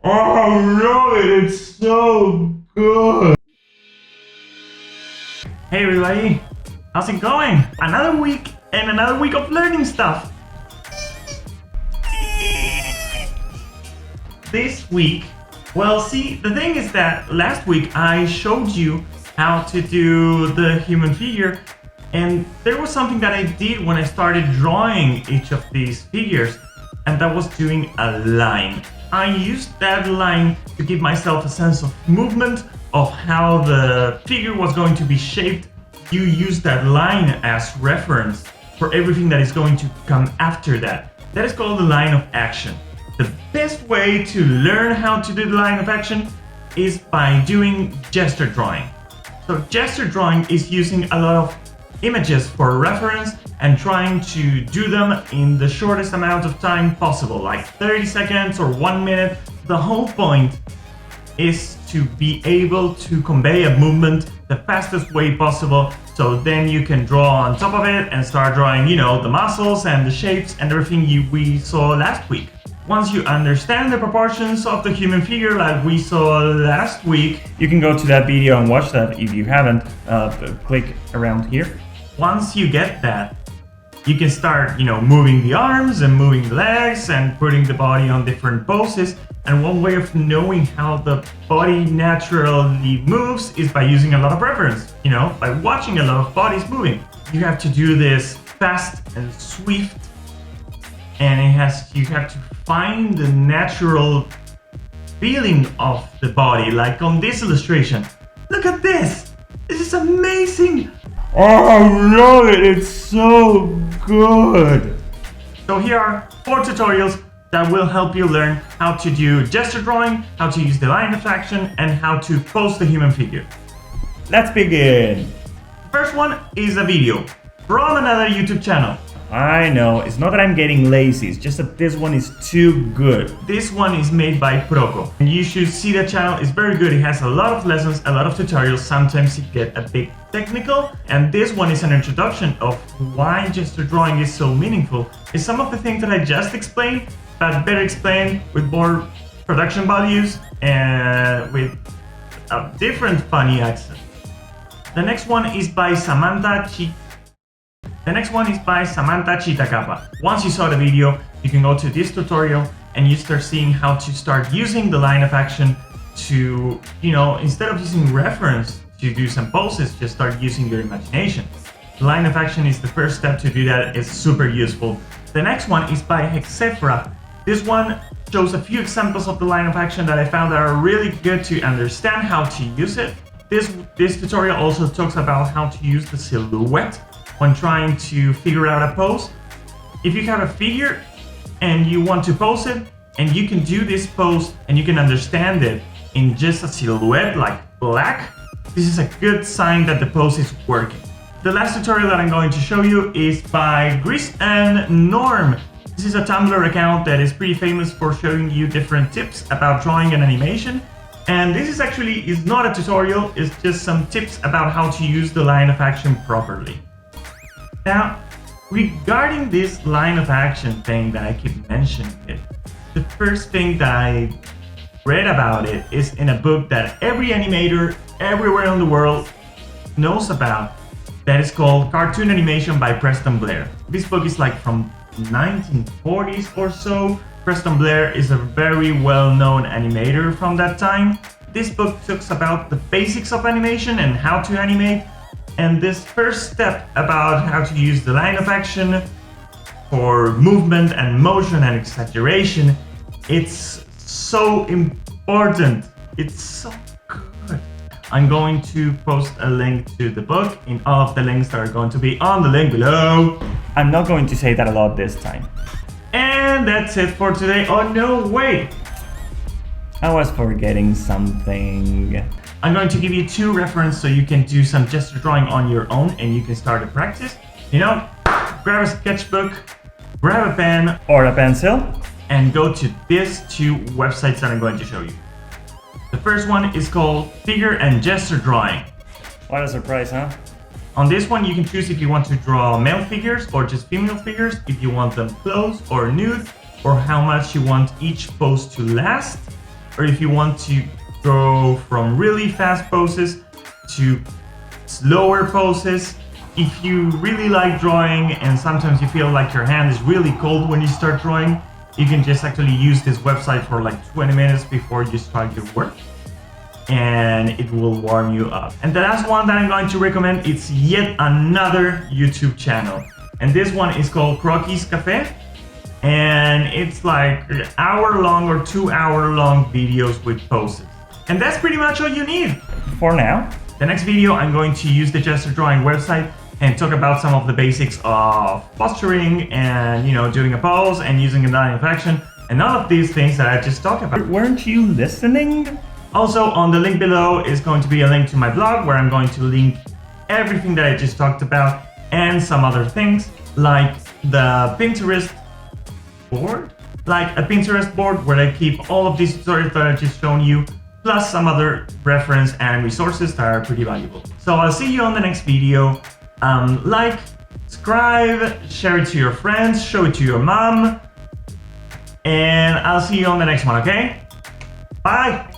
Oh, really? It's so good. Hey everybody, how's it going? Another week and another week of learning stuff. This week, well, see, the thing is that last week I showed you how to do the human figure, and there was something that I did when I started drawing each of these figures, and that was doing a line. I used that line to give myself a sense of movement, of how the figure was going to be shaped. You use that line as reference for everything that is going to come after that. That is called the line of action. The best way to learn how to do the line of action is by doing gesture drawing. So gesture drawing is using a lot of images for reference and trying to do them in the shortest amount of time possible, like 30 seconds or 1 minute. The whole point is to be able to convey a movement the fastest way possible, so then you can draw on top of it and start drawing, the muscles and the shapes and everything we saw last week. Once you understand the proportions of the human figure like we saw last week, you can go to that video and watch that if you haven't. Click around here. Once you get that, you can start, moving the arms and moving the legs and putting the body on different poses. And one way of knowing how the body naturally moves is by using a lot of reference, by watching a lot of bodies moving. You have to do this fast and swift, and you have to find the natural feeling of the body, like on this illustration. Look at this! This is amazing! Oh, I love it! It's so good! So here are 4 tutorials that will help you learn how to do gesture drawing, how to use the line of action, and how to pose the human figure. Let's begin! The first one is a video from another YouTube channel. I know, it's not that I'm getting lazy, it's just that this one is too good. This one is made by Proco, and you should see the channel. It's very good. It has a lot of lessons, a lot of tutorials. Sometimes it gets a bit technical, and this one is an introduction of why gesture drawing is so meaningful. It's some of the things that I just explained, but better explained with more production values and with a different funny accent. The next one is by Samantha Chitacapa. Once you saw the video, you can go to this tutorial and you start seeing how to start using the line of action to, instead of using reference to do some poses, just start using your imagination. The line of action is the first step to do that. It's super useful. The next one is by Hexefra. This one shows a few examples of the line of action that I found that are really good to understand how to use it. This tutorial also talks about how to use the silhouette when trying to figure out a pose. If you have a figure and you want to pose it, and you can do this pose and you can understand it in just a silhouette like black, this is a good sign that the pose is working. The last tutorial that I'm going to show you is by Gris and Norm. This is a Tumblr account that is pretty famous for showing you different tips about drawing an animation. And this is not a tutorial, it's just some tips about how to use the line of action properly. Now, regarding this line of action thing that I keep mentioning it, the first thing that I read about it is in a book that every animator everywhere in the world knows about, that is called Cartoon Animation by Preston Blair. This book is like from 1940s or so. Preston Blair is a very well-known animator from that time. This book talks about the basics of animation and how to animate. And this first step about how to use the line of action for movement and motion and exaggeration, it's so important. It's so good. I'm going to post a link to the book in all of the links that are going to be on the link below. I'm not going to say that a lot this time. And that's it for today. Oh no, wait! I was forgetting something. I'm going to give you 2 references so you can do some gesture drawing on your own and you can start to practice. Grab a sketchbook, grab a pen or a pencil, and go to these 2 websites that I'm going to show you. The first one is called Figure and Gesture Drawing. What a surprise, huh? On this one, you can choose if you want to draw male figures or just female figures, if you want them close or nude, or how much you want each pose to last. or if you want to go from really fast poses to slower poses. If you really like drawing and sometimes you feel like your hand is really cold when you start drawing, you can just actually use this website for like 20 minutes before you start your work, and it will warm you up. And the last one that I'm going to recommend, it's yet another YouTube channel. And this one is called Croquis Cafe. And it's like hour-long or 2-hour-long videos with poses. And that's pretty much all you need for now. The next video, I'm going to use the gesture drawing website and talk about some of the basics of posturing and, you know, doing a pose and using a line of action and all of these things that I just talked about. Weren't you listening? Also, on the link below is going to be a link to my blog where I'm going to link everything that I just talked about and some other things like the Pinterest board, like a Pinterest board where I keep all of these tutorials that I just shown you, plus some other reference and resources that are pretty valuable. So I'll see you on the next video. Like, subscribe, share it to your friends, show it to your mom, and I'll see you on the next one, okay? Bye!